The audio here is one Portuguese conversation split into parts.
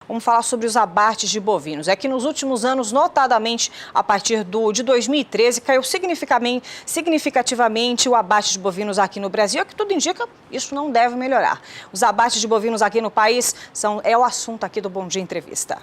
Vamos falar sobre os abates de bovinos. É que nos últimos anos, notadamente a partir de 2013, caiu significativamente o abate de bovinos aqui no Brasil. É que tudo indica, isso não deve melhorar. Os abates de bovinos aqui no país é o assunto aqui do Bom Dia Entrevista.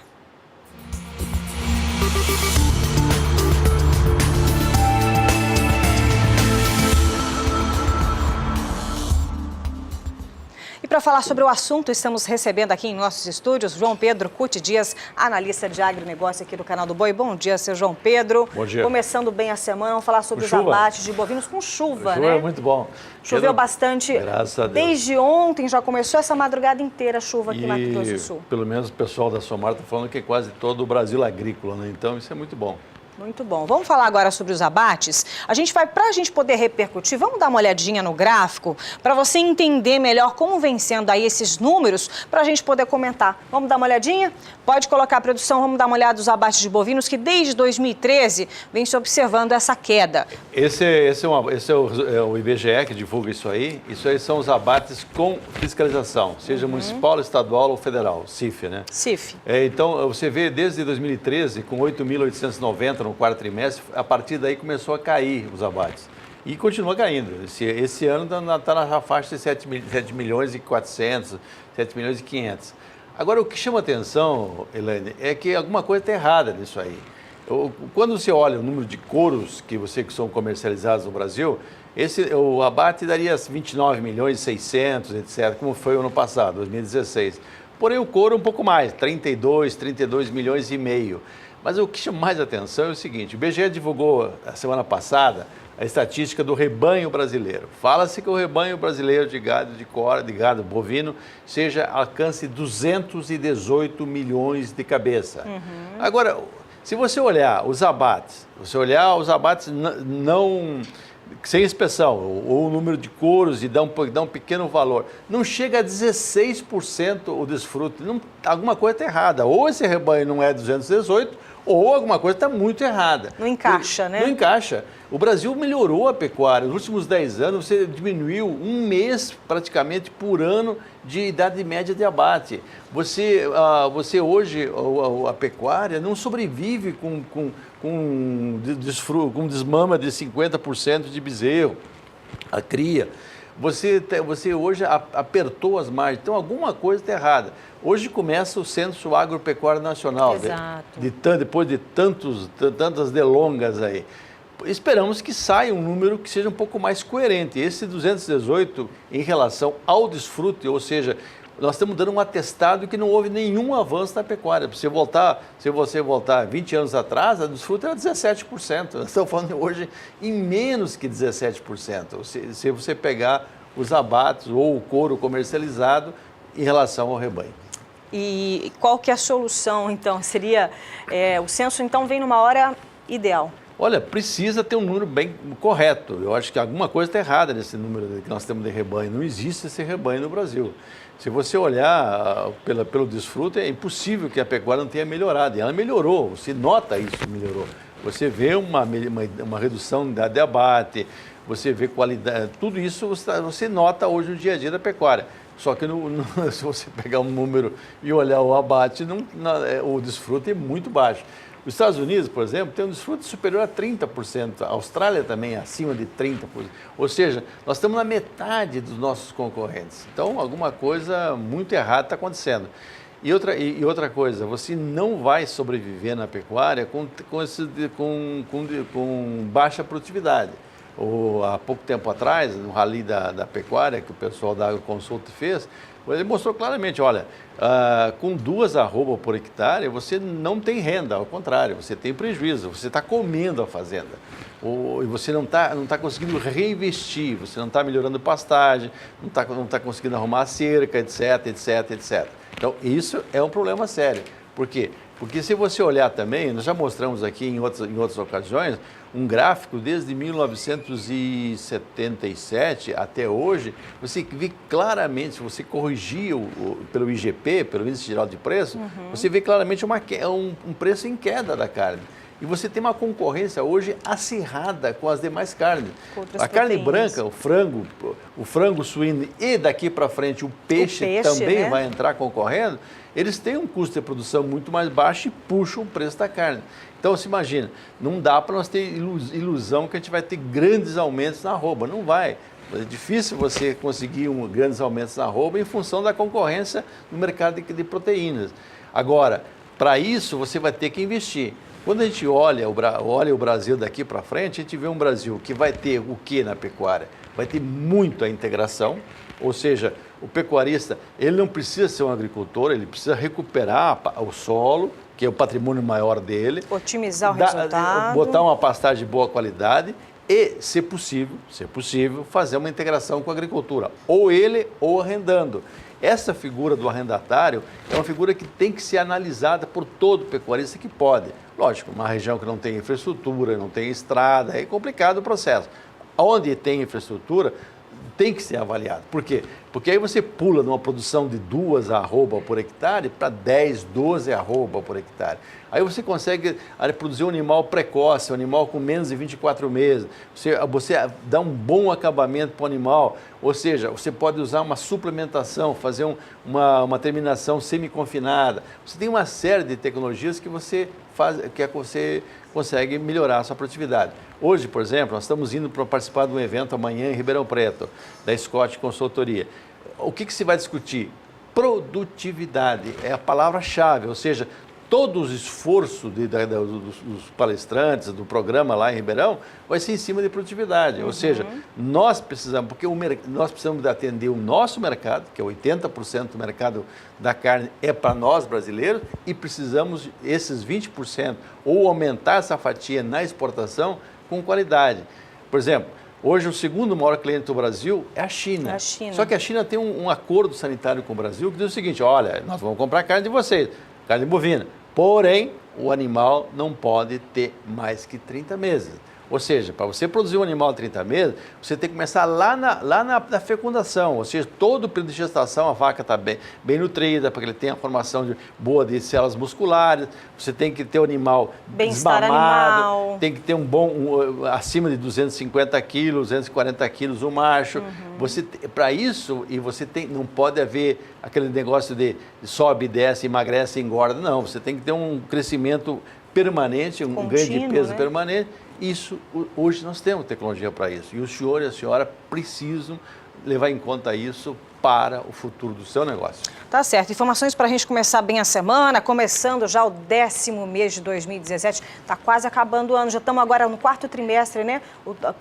E para falar sobre o assunto, estamos recebendo aqui em nossos estúdios João Pedro Cuti Dias, analista de agronegócio aqui do Canal do Boi. Bom dia, seu João Pedro. Bom dia. Começando bem a semana, vamos falar sobre os abates de bovinos com chuva, né? Chuva é muito bom. Choveu bastante. Graças a Deus. Desde ontem já começou essa madrugada inteira a chuva aqui em Mato Grosso do Sul. Pelo menos o pessoal da Somar está falando que é quase todo o Brasil agrícola, né? Então isso é muito bom. Muito bom. Vamos falar agora sobre os abates. Para a gente poder repercutir, vamos dar uma olhadinha no gráfico para você entender melhor como vem sendo aí esses números para a gente poder comentar. Vamos dar uma olhadinha? Pode colocar a produção, vamos dar uma olhada nos abates de bovinos que desde 2013 vem se observando essa queda. Esse é o IBGE que divulga isso aí. Isso aí são os abates com fiscalização, seja municipal, estadual ou federal, CIF, né? CIF. Então, você vê desde 2013, com 8.890 no quarto trimestre, a partir daí começou a cair os abates. E continua caindo. Esse ano está na faixa de 7 milhões e 400, 7 milhões e 500. Agora, o que chama atenção, Elaine, é que alguma coisa está errada nisso aí. Quando você olha o número de couros que são comercializados no Brasil, o abate daria 29 milhões e 600, etc., como foi o ano passado, 2016. Porém, o couro um pouco mais, 32 milhões e meio. Mas o que chama mais atenção é o seguinte, o IBGE divulgou a semana passada a estatística do rebanho brasileiro. Fala-se que o rebanho brasileiro de gado bovino alcance 218 milhões de cabeça. Agora, se você olhar os abates, não sem inspeção, ou o número de couros e dá um pequeno valor, não chega a 16% o desfrute. Alguma coisa está errada. Ou esse rebanho não é 218, ou alguma coisa está muito errada. Não encaixa, né? Não encaixa. O Brasil melhorou a pecuária. Nos últimos 10 anos, você diminuiu um mês praticamente por ano de idade média de abate. Você hoje, a pecuária não sobrevive com desmama de 50% de bezerro, a cria. Você hoje apertou as margens, então alguma coisa está errada. Hoje começa o Censo Agropecuário Nacional, depois de tantas delongas aí. Esperamos que saia um número que seja um pouco mais coerente. Esse 218 em relação ao desfrute, ou seja, nós estamos dando um atestado que não houve nenhum avanço na pecuária. Se você voltar 20 anos atrás, a desfrute era 17%. Nós estamos falando hoje em menos que 17%. Se você pegar os abates ou o couro comercializado em relação ao rebanho. E qual que é a solução, então? Seria, o censo, então, vem numa hora ideal? Olha, precisa ter um número bem correto. Eu acho que alguma coisa está errada nesse número que nós temos de rebanho. Não existe esse rebanho no Brasil. Se você olhar pelo desfrute, é impossível que a pecuária não tenha melhorado. E ela melhorou, você nota isso, melhorou. Você vê uma redução de abate, você vê qualidade, tudo isso você nota hoje no dia a dia da pecuária. Só que se você pegar um número e olhar o abate, o desfrute é muito baixo. Os Estados Unidos, por exemplo, tem um desfrute superior a 30%. A Austrália também é acima de 30%. Ou seja, nós estamos na metade dos nossos concorrentes. Então, alguma coisa muito errada está acontecendo. E outra coisa, você não vai sobreviver na pecuária com baixa produtividade. Há pouco tempo atrás, no Rally da Pecuária, que o pessoal da AgroConsult fez, ele mostrou claramente, olha, com 2 arrobas por hectare, você não tem renda, ao contrário, você tem prejuízo, você está comendo a fazenda. E você não tá conseguindo reinvestir, você não está melhorando pastagem, não está conseguindo arrumar a cerca, etc. Então, isso é um problema sério. Por quê? Porque se você olhar também, nós já mostramos aqui em outras ocasiões, um gráfico desde 1977 até hoje, você vê claramente, se você corrigir pelo IGP, pelo Índice Geral de Preço, você vê claramente um preço em queda da carne. E você tem uma concorrência hoje acirrada com as demais carnes. A carne branca, o frango suíno e daqui para frente o peixe também, né, vai entrar concorrendo. eles têm um custo de produção muito mais baixo e puxam o preço da carne. Então, se imagina, não dá para nós ter ilusão que a gente vai ter grandes aumentos na arroba, não vai. É difícil você conseguir grandes aumentos na arroba em função da concorrência no mercado de proteínas. Agora, para isso, você vai ter que investir. Quando a gente olha o Brasil daqui para frente, a gente vê um Brasil que vai ter o que na pecuária? Vai ter muito a integração, ou seja, o pecuarista ele não precisa ser um agricultor, ele precisa recuperar o solo, que é o patrimônio maior dele. Otimizar o resultado. Botar uma pastagem de boa qualidade e, se possível, fazer uma integração com a agricultura, ou ele ou arrendando. Essa figura do arrendatário é uma figura que tem que ser analisada por todo pecuarista que pode. Lógico, uma região que não tem infraestrutura, não tem estrada, é complicado o processo. Onde tem infraestrutura, tem que ser avaliado. Por quê? Porque aí você pula de uma produção de 2 arroba por hectare para 10, 12 arroba por hectare. Aí você consegue produzir um animal precoce, um animal com menos de 24 meses. Você dá um bom acabamento para o animal, ou seja, você pode usar uma suplementação, fazer uma terminação semi-confinada. Você tem uma série de tecnologias que você consegue melhorar a sua produtividade. Hoje, por exemplo, nós estamos indo para participar de um evento amanhã em Ribeirão Preto, da Scott Consultoria. O que se vai discutir? Produtividade é a palavra-chave, ou seja, todo o esforço dos palestrantes, do programa lá em Ribeirão, vai ser em cima de produtividade. Ou seja, nós precisamos, nós precisamos atender o nosso mercado, que é 80% do mercado da carne é para nós brasileiros, e precisamos esses 20%, ou aumentar essa fatia na exportação com qualidade. Por exemplo, hoje o segundo maior cliente do Brasil é a China. Só que a China tem um acordo sanitário com o Brasil que diz o seguinte, olha, nós vamos comprar carne de vocês, carne bovina. Porém, o animal não pode ter mais que 30 meses. Ou seja, para você produzir um animal de 30 meses, você tem que começar lá na fecundação. Ou seja, todo o período de gestação, a vaca está bem nutrida, para que ele tenha a formação boa de células musculares. Você tem que ter o animal desmamado, tem que ter acima de 250 quilos, 240 quilos o macho. Para isso, não pode haver aquele negócio de sobe, desce, emagrece, engorda. Não, você tem que ter um crescimento permanente, um ganho de peso permanente. Isso, hoje nós temos tecnologia para isso. E o senhor e a senhora precisam levar em conta isso para o futuro do seu negócio. Tá certo. Informações para a gente começar bem a semana, começando já o 10º mês de 2017. Está quase acabando o ano, já estamos agora no 4º trimestre, né?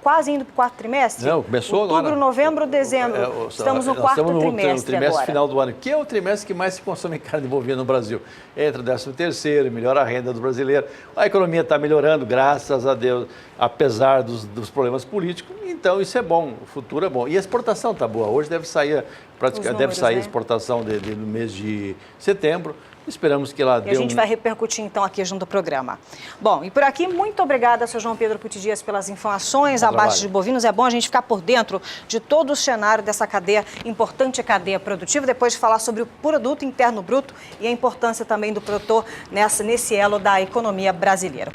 Quase indo para o 4º trimestre. Não, começou Outubro, agora. novembro, dezembro. Estamos no 4º trimestre no trimestre agora. final do ano, que é o trimestre que mais se consome carne bovina no Brasil. Entra o 13º, melhora a renda do brasileiro. A economia está melhorando, graças a Deus, apesar dos problemas políticos. Então, isso é bom, o futuro é bom. E a exportação está boa. Hoje deve sair a exportação no mês de setembro. Esperamos que ela dê. E a gente vai repercutir então aqui junto ao programa. Bom, e por aqui, muito obrigada, seu João Pedro Pucci Dias, pelas informações. Abate de bovinos, é bom a gente ficar por dentro de todo o cenário dessa cadeia, importante cadeia produtiva, depois de falar sobre o produto interno bruto e a importância também do produtor nesse elo da economia brasileira.